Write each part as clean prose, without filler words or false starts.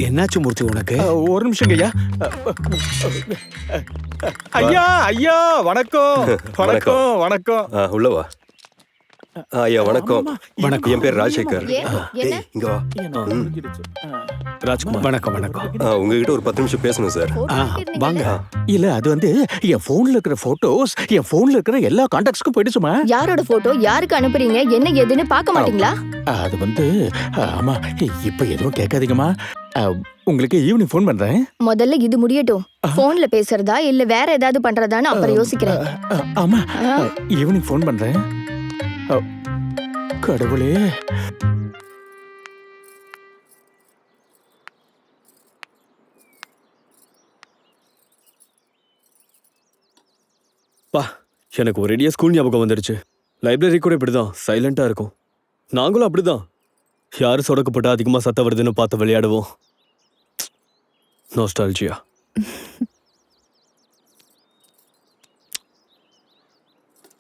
என்னாச்சு மூர்த்தி உனக்கு? ஒரு நிமிஷம் ஐயா. ஐயா ஐயா வணக்கம். வணக்கம் வணக்கம். உள்ளவா. ஐயா வணக்கம். வணக்கம். என் பேர் ராஜசேகர். என்ன? இங்க வா. ராஜ்குமார் வணக்கம் வணக்கம். உங்ககிட்ட ஒரு 10 நிமிஷம் பேசணும் சார். வாங்க. இல்ல அது வந்து என் போன்ல இருக்கிற போட்டோஸ் என் போன்ல இருக்கிற எல்லா கான்டாக்ட்ஸ்க்கும் போயிடுச்சுமா. யாரோட போட்டோ யாருக்கு அனுப்புறீங்க, என்ன ஏதுன்னு பார்க்க மாட்டீங்களா? அது வந்து ஆமா இப்ப எதுவும் கேட்காதீங்கம்மா. உங்களுக்கு ஈவினிங் ஃபோன் பண்றேன். முதல்ல இது முடியட்டும். போன்ல பேசுறதா இல்ல வேற ஏதாவது பண்றதான்னு அப்புறம் யோசிக்கிறேன். ஆமா ஈவினிங் ஃபோன் பண்றேன். கடவுளே. பா, எனக்கு ஒரேடியா ஸ்கூல் ஞாபகம் வந்துடுச்சு. லைப்ரரி கூட இப்படிதான் சைலண்டா இருக்கும். நாங்களும் அப்படிதான். யாரு சொடக்கப்பட்டா அதிகமா சத்தம் வருதுன்னு பார்த்து விளையாடுவோம். நோஸ்டால்ஜியா.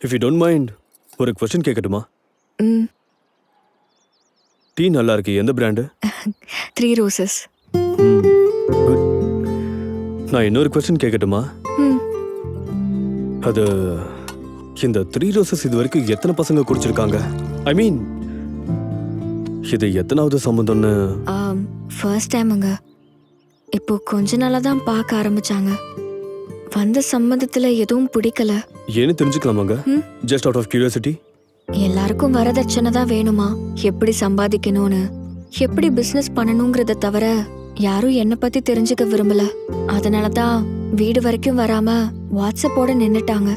இஃப் யூ டோன்ட் மைண்ட் ஒரு क्वेश्चन கேட்கட்டுமா? டீ நல்லா இருக்கு. எந்த பிராண்டு? 3 Roses. குட். நான் இன்னொரு क्वेश्चन கேட்கட்டுமா? அது இந்த 3 Roses இது வரைக்கும் எத்தனை பசங்க குடிச்சிருக்காங்க? ஐ மீன் இது எத்தனாவது சம்பந்தம்னு? ஃபர்ஸ்ட் டைமுங்க. இப்போ கொஞ்ச நாளா தான் பார்க்க ஆரம்பிச்சாங்க. வந்த சம்மந்தத்துல எதுவும் பிடிக்கல. ஏன்னு தெரிஞ்சுக்கலாமாங்க? Just out of curiosity. எல்லாருக்கும் வரதட்சணை தான் வேணுமா, எப்படி சம்பாதிக்கணும்னு, எப்படி பிசினஸ் பண்ணணுங்கிறத தவிர யாரும் என்ன பத்தி தெரிஞ்சுக்க விரும்பல. அதனாலதான் வீடு வரைக்கும் வராம வாட்ஸ்அப்போட நின்னுட்டாங்க.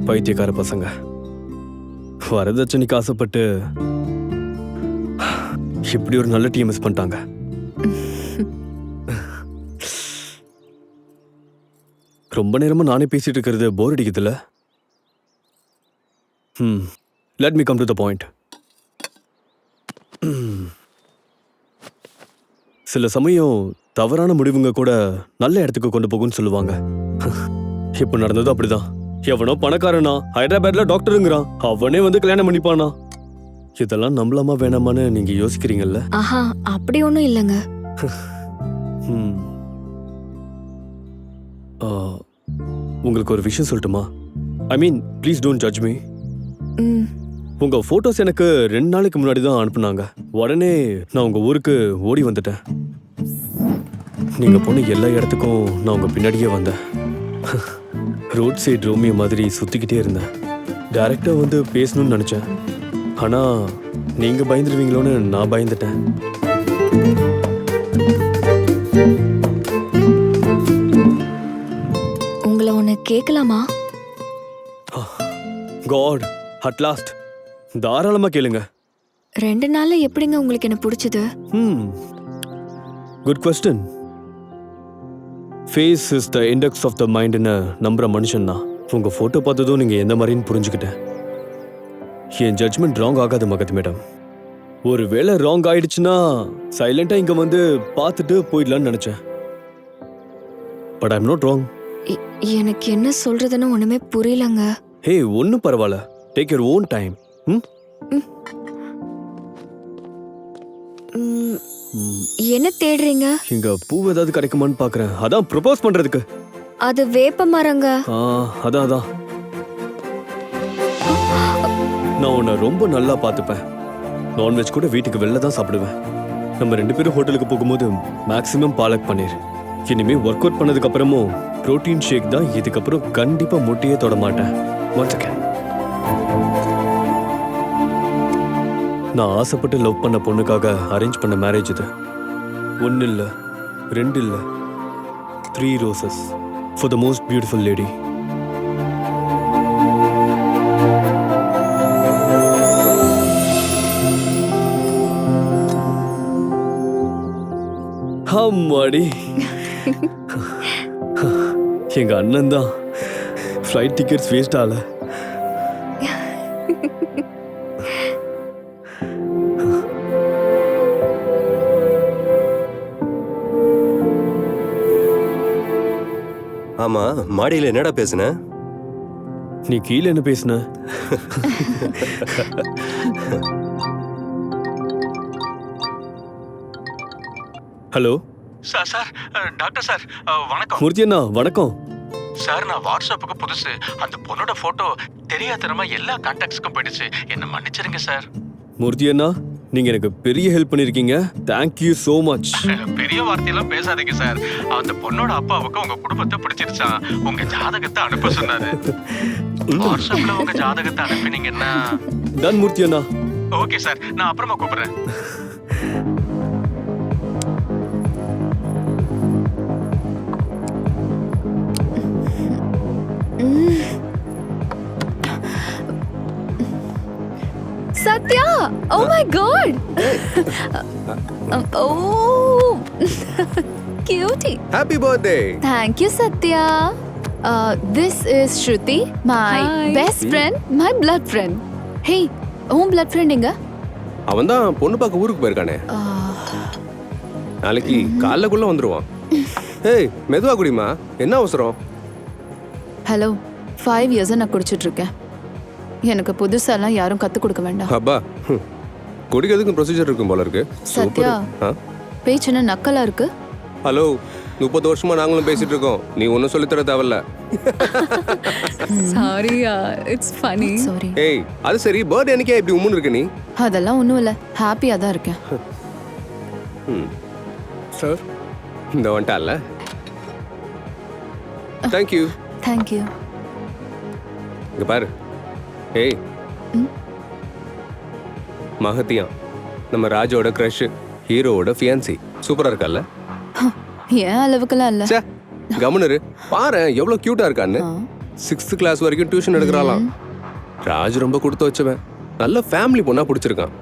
பைத்தியக்கார பசங்க. வரதட்சணைக்கு ஆசைப்பட்டு இப்படி ஒரு நல்ல டீம் மிஸ் பண்ணிட்டாங்க. ரொம்ப நேரமா நானே பேசிட்டு இருக்கிறது போர் அடிக்குதுல்ல? Let me come to the point. சில சமயம் தவறான முடிவுங்க கூட நல்ல இடத்துக்கு கொண்டு போகும்னு சொல்லுவாங்க. இப்ப நடந்தது அப்படிதான். எவனோ பணக்காரனா ஹைதராபாத்ல டாக்டருங்கிறான், அவனே வந்து கல்யாணம் பண்ணிப்பானா. இதெல்லாம் நம்பலாமா வேணாமான்னு நீங்க யோசிக்கிறீங்கல்ல? ஆஹா, அப்படி ஒண்ணும் இல்லைங்க. உங்களுக்கு ஒரு விஷயம் சொல்லட்டுமா? ஐ மீன் ப்ளீஸ் டோன்ட் ஜட்ஜ் மீ. உங்க போட்டோஸ் எனக்கு 2 நாளைக்கு முன்னாடி தான் அனுப்புனாங்க. உடனே நான் உங்க ஊருக்கு ஓடி வந்துட்டேன். நீங்க போன எல்லா இடத்துக்கும் நான் உங்க பின்னாடியே வந்தேன். ரோட் சைடு ரோமியோ மாதிரி சுத்திக்கிட்டே இருந்தேன். டைரக்டா வந்து பேசணும்னு நினைச்சேன். ஆனா நீங்க பயந்துருவீங்களோன்னு நான் பயந்துட்டேன். உங்களை ஒண்ணு கேட்கலாமா? God, at last. தாராளமா கேளுங்க. 2 நாள்ல எப்படிங்க உங்களுக்கு என்ன பிடிச்சது? Good question. Face is the index of the மைண்ட்னு நம்புற மனுஷன் தான். உங்க போட்டோ பார்த்ததும் நீங்க எந்த மாதிரின்னு புரிஞ்சுக்கிட்டேன். என் ஜட்ஜ்மெண்ட் ராங் ஆகாது மகத் மேடம். ஒரு வேளை ராங் ஆயிடுச்சுன்னா சைலண்டா இங்க வந்து பார்த்துட்டு போயிடலான்னு நினைச்சேன். But I'm not wrong. எனக்கு என்ன சொல்றதுன்னு ஒண்ணுமே புரியலங்க. ஹே, ஒன்னும் பரவாயில்ல. Take your own time. என்ன தேடுறீங்க? இங்க பூ ஏதாவது கிடைக்குமான்னு பாக்குறேன். அதான் ப்ரொபோஸ் பண்றதுக்கு. அது வேப்ப மரங்க. அதான் நான் உன்னை ரொம்ப நல்லா பார்த்துப்பேன். நான்வெஜ் கூட வீட்டுக்கு வெளில தான் சாப்பிடுவேன். நம்ம 2 பேரும் ஹோட்டலுக்கு போகும்போது மேக்ஸிமம் பாலக் பன்னீர். இனிமே ஒர்க் அவுட் பண்ணதுக்கு அப்புறமும் புரோட்டீன் ஷேக் தான். இதுக்கப்புறம் கண்டிப்பா முட்டையே தொட மாட்டேன். Once again. நான் ஆசைப்பட்டு லவ் பண்ண பொண்ணுக்காக அரேஞ்ச் பண்ண மேரேஜ் இது. 1 இல்ல 2 இல்ல 3 roses for the most beautiful lady. அம்மாடி, எங்க அண்ணன் தான். ஃப்ளைட் டிக்கெட்ஸ் வேஸ்ட் ஆகல. ஆமா, மாடியில என்னடா பேசுன? நீ கீழே என்ன பேசுன? Hello sir sir doctor sir வணக்கம் மூர்த்தி அண்ணா வணக்கம். சார். நான் வாட்ஸ்அப்புக்கு புதுசு. அந்த பொண்ணோட போட்டோ தெரியாதனமா எல்லா கான்டாக்ட்ஸ்க்கும் போயிடுச்சு. என்ன மன்னிச்சிருங்க சார். மூர்த்தி அண்ணா நீங்க எனக்கு பெரிய ஹெல்ப் பண்ணிருக்கீங்க. Thank you so much. பெரிய வார்த்தையெல்லாம் பேசாதீங்க சார். அந்த பொண்ணோட அப்பாவுக்கு உங்க குடும்பத்தை பிடிச்சிருச்சான். உங்க ஜாதகத்தை அனுப்ப சொன்னாரு. வாட்ஸ்அப்ல உங்க ஜாதகத்தை அனுப்பினீங்கன்னா டன் மூர்த்தி அண்ணா. Okay sir. நான் அப்புறமா கூப்பிடுறேன். Satya, oh my god. Oh, cutie. Happy birthday. Thank you, Satya. This is Shruti, my best friend, my blood friend. Hey, உன் blood friend எங்க? அவன் தான் பொண்ணு பார்க்க ஊருக்கு போயிருக்கானே. நாளைக்கு காலைக்குள்ள வந்துருவான். ஏய் மெதுவா குடிமா, என்ன அவசரம்? ஹலோ 5 இயர்ஸா நான் குடிச்சிட்டு இருக்கேன். எனக்கு புதுசாலாம் யாரும் கத்து கொடுக்க வேண்டாம். அப்பா குடிக்கிறதுக்கு ப்ரொசீஜர் இருக்கும் போல இருக்கு. சத்யா, பேச்சுன்னா நக்கலா இருக்கு. ஹலோ 30 வருஷமா நாங்களும் பேசிட்டு இருக்கோம். நீ ஒன்னும் சொல்லித்தர தேவையில்ல. சாரியா, இட்ஸ் ஃபனி. சாரி. ஏய் அது சரி, பர்த்டே அன்னைக்கே இப்படி உம்முன்னு இருக்க நீ? அதெல்லாம் ஒண்ணும் இல்ல, ஹாப்பியா தான் இருக்கேன். சார் இந்த வந்துட்டால. தேங்க்யூ. Thank you. இங்க பாரு. ஏய் மகத்தியா, நம்ம ராஜோட க்ரஷ், ஹீரோவோட ஃபியான்சி. சூப்பரா இருக்கல்ல? ஏன் அளவுக்குலாம் இல்ல. ச்சே கம்முனு பாரு எவ்வளவு கியூட்டா இருக்கான்னு. 6th கிளாஸ் வரைக்கும் டியூஷன் எடுக்கறாளாம். ராஜ் ரொம்ப கொடுத்து வச்சவன். நல்ல ஃபேமிலி பொண்ணா பிடிச்சிருக்கான்.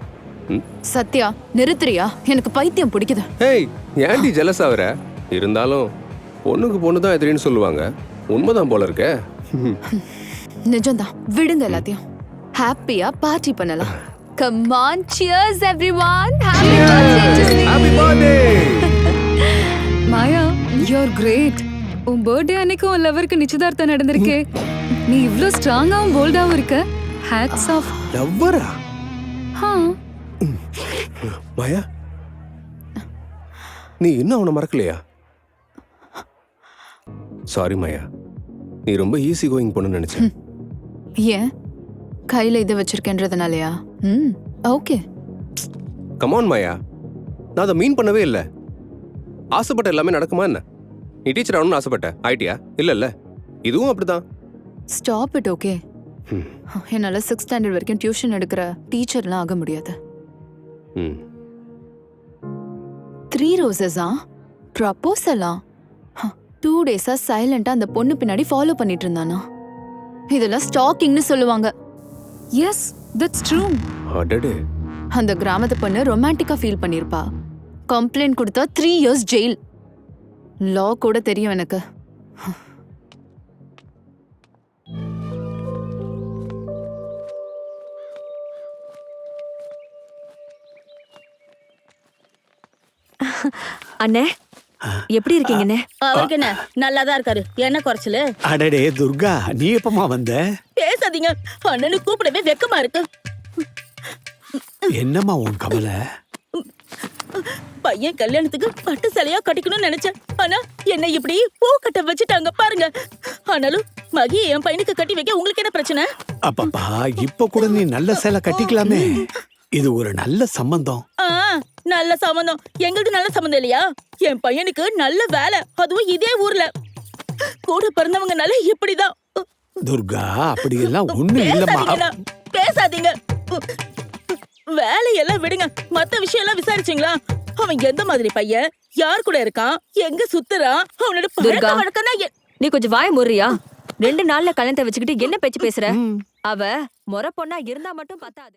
சத்யா நிறுத்துறியா? எனக்கு பைத்தியம் பிடிக்குது. ஏய் ஏன்டி ஜெலஸ் ஆவற? இருந்தாலும் பொண்ணுக்கு பொண்ணு தான் எதிரின்னு சொல்லுவாங்க. உண்மைதான் போல இருக்கே. நிஜம்தான், விடுங்க எல்லாத்தையும். ஹாப்பியா பார்ட்டி பண்ணலாம். Come on, cheers everyone. Happy birthday to me. Happy birthday. Maya, you're great. உன் பர்த்டே அன்னைக்கு உன் லவருக்கு நிச்சயதார்த்தம் நடந்திருக்கே. நீ இவ்ளோ ஸ்ட்ராங்காவும் போல்டாவும் இருக்க. Hats off. லவ்வரா? ஹா, மாயா நீ இன்னும் அவனை மறக்கலையா? சாரி மாயா, நீ ரொம்ப ஈஸி கோயிங் பொண்ணு நினைச்சேன். ஏன் கையில இதை வச்சிருக்கேன்றதுனாலயா? ஓகே. கமான் மாயா, நான் அதை மீன் பண்ணவே இல்லை. ஆசைப்பட்ட எல்லாமே நடக்குமா என்ன? நீ டீச்சர் ஆகணும்னு ஆசைப்பட்ட, ஆயிட்டியா? இல்ல இதுவும் அப்படிதான். Stop it. ஓகே. என்னால 6th ஸ்டாண்டர்ட் வரைக்கும் டியூஷன் எடுக்கிற டீச்சர்லாம் ஆக முடியாது. 3 ரோசஸா? ப்ரப்போசலா? 2 டேஸா சைலண்டா அந்த பொண்ணு பின்னாடி ஃபாலோ பண்ணிட்டு இருந்தானா? இதெல்லாம் ஸ்டாக்கிங்னு சொல்லுவாங்க. Yes, that's true. அடடே. அந்த கிராமத்து பொண்ணு ரொமான்டிக்கா ஃபீல் பண்ணிருப்பா. கம்ப்ளைண்ட் கொடுத்தா 3 இயர்ஸ் ஜெயில். லா கூட தெரியும் எனக்கு. அண்ணே, எப்படி இருக்கீங்க அண்ணே? அவருக்கு என்ன நல்லாதான் இருக்காரு. என்ன குறைச்சலு? அடடே துர்கா, நீ எப்பமா வந்த? பேசாதீங்க, அண்ணனு கூப்பிடவே வெக்கமா இருக்கு. என்னம்மா உன் கவலை? பையன் கல்யாணத்துக்கு பட்டு சேலையா கட்டிக்கணும்னு நினைச்சேன். ஆனா என்ன இப்படி பூ கட்ட வச்சுட்டாங்க பாருங்க. ஆனாலும் மகி என் பையனுக்கு கட்டி வைக்க உங்களுக்கு என்ன பிரச்சனை? அப்பப்பா, இப்ப கூட நீ நல்ல சேலை கட்டிக்கலாமே. இது ஒரு நல்ல சம்பந்தம். நல்ல சம்பந்தம்? எங்களுக்கு நல்ல சம்பந்தம் இல்லையா? என் பையனுக்கு நல்ல வேலை, அதுவும் இதே ஊர்ல. கூட பிறந்தவங்கனால இப்படிதான். துர்கா, அப்படி எல்லாம் ஒண்ணு இல்லம்மா. பேசாதீங்க. வேலையெல்லாம் விடுங்க, மத்த விஷயம் எல்லாம் விசாரிச்சீங்களா? அவன் எந்த மாதிரி பையன், யார் கூட இருக்கான், எங்க சுத்துறான், அவனோட பழக்க வழக்கம்னா நீ கொஞ்சம் வாய முறியா? 2 நாள்ல கல்யாணத்தை வச்சுக்கிட்டு என்ன பேச்சு பேசுற? அவ முறை பொண்ணா இருந்தா மட்டும் பத்தாது.